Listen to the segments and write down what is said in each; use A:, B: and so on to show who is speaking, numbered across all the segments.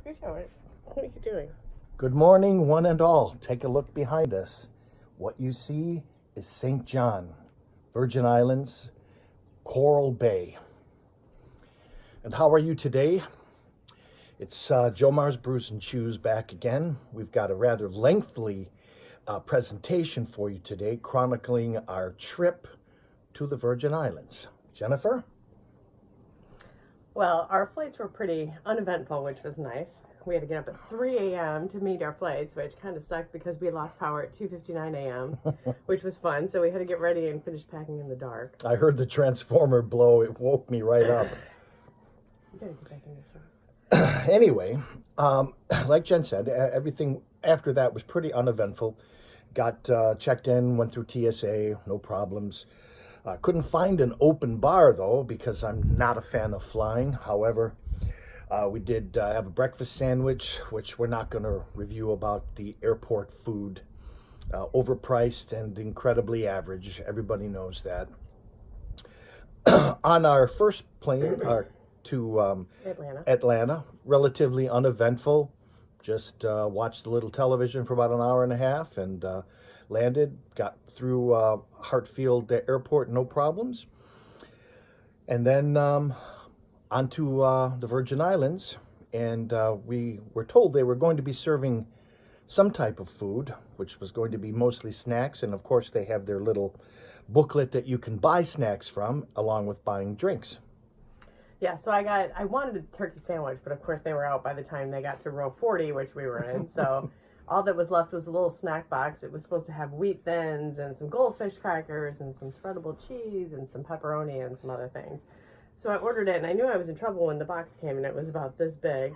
A: What are you doing?
B: Good morning, one and all. Take a look behind us. What you see is St. John, Virgin Islands, Coral Bay. And how are you today? It's Joe Mars Brews and Chews back again. We've got a rather lengthy presentation for you today, chronicling our trip to the Virgin Islands. Jennifer?
A: Well, our flights were pretty uneventful, which was nice. We had to get up at 3 a.m. to meet our flights, which kind of sucked because we lost power at 2:59 a.m., which was fun. So we had to get ready and finish packing in the dark.
B: I heard the transformer blow. It woke me right up.
A: You gotta get back in your shirt.
B: Anyway, like Jen said, everything after that was pretty uneventful. Got checked in, went through TSA, no problems. Couldn't find an open bar, though, because I'm not a fan of flying. However, we did have a breakfast sandwich, which we're not going to review about the airport food. Overpriced and incredibly average. Everybody knows that. On our first plane to Atlanta, relatively uneventful. Just watched a little television for about an hour and a half and landed, got through Hartfield Airport, no problems. And then onto the Virgin Islands, and we were told they were going to be serving some type of food, which was going to be mostly snacks. And of course, they have their little booklet that you can buy snacks from, along with buying drinks.
A: Yeah, so I wanted a turkey sandwich, but of course they were out by the time they got to row 40, which we were in. So all that was left was a little snack box. It was supposed to have wheat thins and some goldfish crackers and some spreadable cheese and some pepperoni and some other things. So I ordered it, and I knew I was in trouble when the box came, and it was about this big.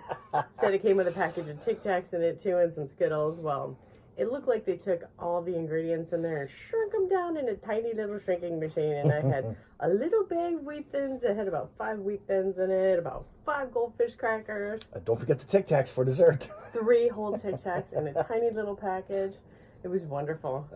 A: Said it came with a package of Tic Tacs in it, too, and some Skittles. Well, it looked like they took all the ingredients in there and shrunk them down in a tiny little shrinking machine, and I had a little bag of wheat thins. It had about 5 wheat thins in it, about 5 goldfish crackers.
B: Don't forget the Tic Tacs for dessert.
A: 3 whole Tic Tacs in a tiny little package. It was wonderful.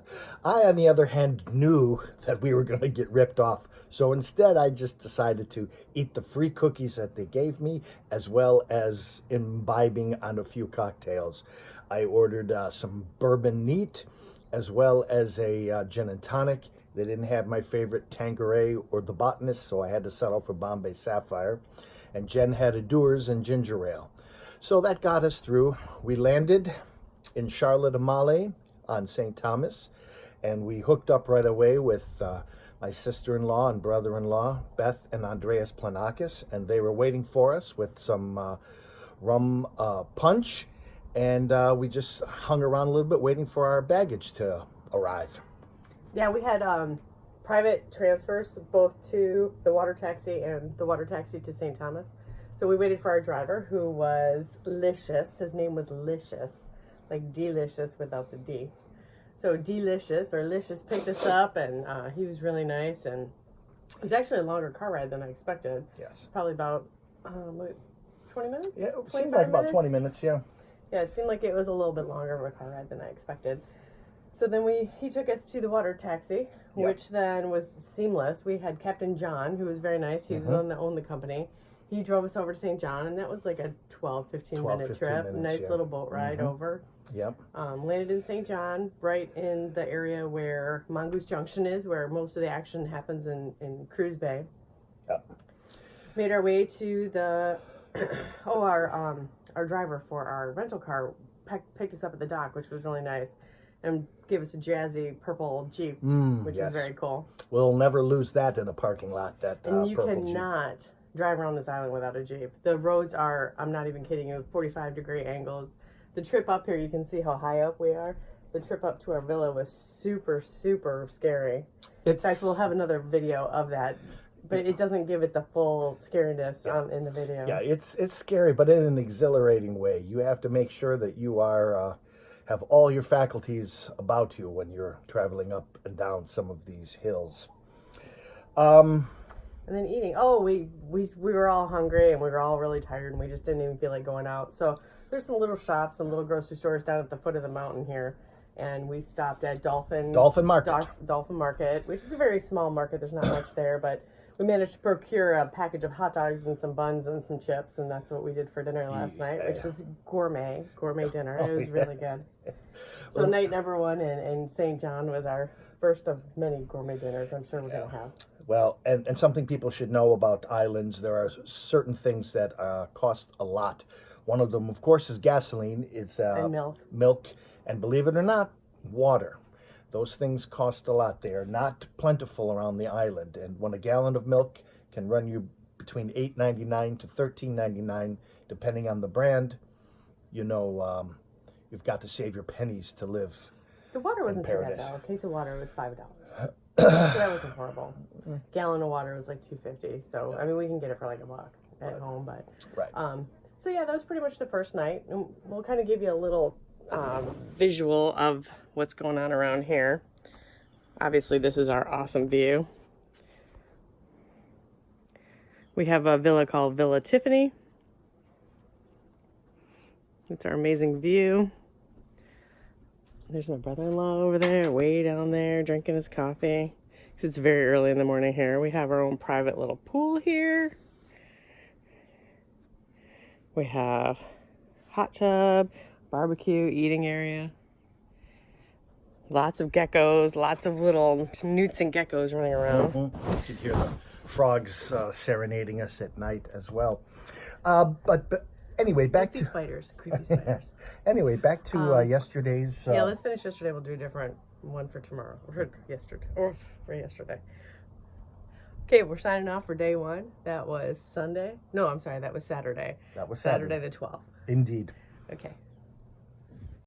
B: I, on the other hand, knew that we were going to get ripped off. So instead, I just decided to eat the free cookies that they gave me, as well as imbibing on a few cocktails. I ordered some bourbon neat, as well as a gin and tonic. They didn't have my favorite Tanqueray or the Botanist, so I had to settle for Bombay Sapphire. And Jen had a Dewar's and ginger ale. So that got us through. We landed in Charlotte Amalie on St. Thomas, and we hooked up right away with my sister-in-law and brother-in-law, Beth and Andreas Planakis, and they were waiting for us with some rum punch, and we just hung around a little bit waiting for our baggage to arrive.
A: Yeah, we had private transfers both to the water taxi and the water taxi to St. Thomas. So we waited for our driver, who was Licious. His name was Licious, like delicious without the D. So Delicious, or Licious, picked us up, and he was really nice, and it was actually a longer car ride than I expected.
B: Yes.
A: Probably about 20 minutes?
B: Yeah, it seemed like about 20 minutes, yeah.
A: Yeah, it seemed like it was a little bit longer of a car ride than I expected. So then he took us to the water taxi, which then was seamless. We had Captain John, who was very nice. He was the one that owned the company. He drove us over to St. John, and that was like a 15 minute trip. Nice little boat ride over.
B: Yep.
A: Landed in St. John, right in the area where Mongoose Junction is, where most of the action happens in Cruise Bay.
B: Yep.
A: Made our way to the our driver for our rental car picked us up at the dock, which was really nice, and gave us a jazzy purple Jeep, which was very cool.
B: We'll never lose that in a parking lot.
A: And you
B: purple
A: cannot
B: Jeep.
A: drive around this island without a Jeep. The roads are, I'm not even kidding you, 45-degree angles. The trip up here, you can see how high up we are. The trip up to our villa was super, super scary. In fact, we'll have another video of that, but it doesn't give it the full scariness in the video.
B: Yeah, it's scary, but in an exhilarating way. You have to make sure that you are have all your faculties about you when you're traveling up and down some of these hills.
A: And then eating. Oh, we were all hungry, and we were all really tired, and we just didn't even feel like going out. So there's some little shops, some little grocery stores down at the foot of the mountain here, and we stopped at Dolphin Market, which is a very small market. There's not much there, but We managed to procure a package of hot dogs and some buns and some chips, and that's what we did for dinner last night, which was gourmet dinner. It was really good. So night number one in St. John was our first of many gourmet dinners I'm sure we're going to have.
B: Well, and something people should know about islands, there are certain things that cost a lot. One of them, of course, is gasoline. It's
A: And milk.
B: Milk, and believe it or not, water. Those things cost a lot. They are not plentiful around the island. And when a gallon of milk can run you between $8.99 to $13.99, depending on the brand, you know, you've got to save your pennies to live.
A: The water wasn't too bad, though. A case of water was $5. So that wasn't horrible. Gallon of water was like $2.50. So, I mean, we can get it for like $1 at home. But
B: Right.
A: so, yeah, that was pretty much the first night. And we'll kind of give you a little visual of what's going on around here. Obviously, this is our awesome view. We have a villa called Villa Tiffany. It's our amazing view. There's my brother-in-law over there, way down there, drinking his coffee. Because it's very early in the morning here. We have our own private little pool here. We have hot tub, barbecue, eating area. Lots of geckos, lots of little newts and geckos running around.
B: You can hear the frogs serenading us at night as well. But anyway, back
A: Creepy
B: to
A: spiders. Creepy spiders.
B: anyway, back to yesterday's.
A: Yeah, let's finish yesterday. We'll do a different one for tomorrow. Or yesterday. Okay, we're signing off for day one. That was Sunday. No, I'm sorry. That was Saturday.
B: That was
A: Saturday the 12th.
B: Indeed.
A: Okay.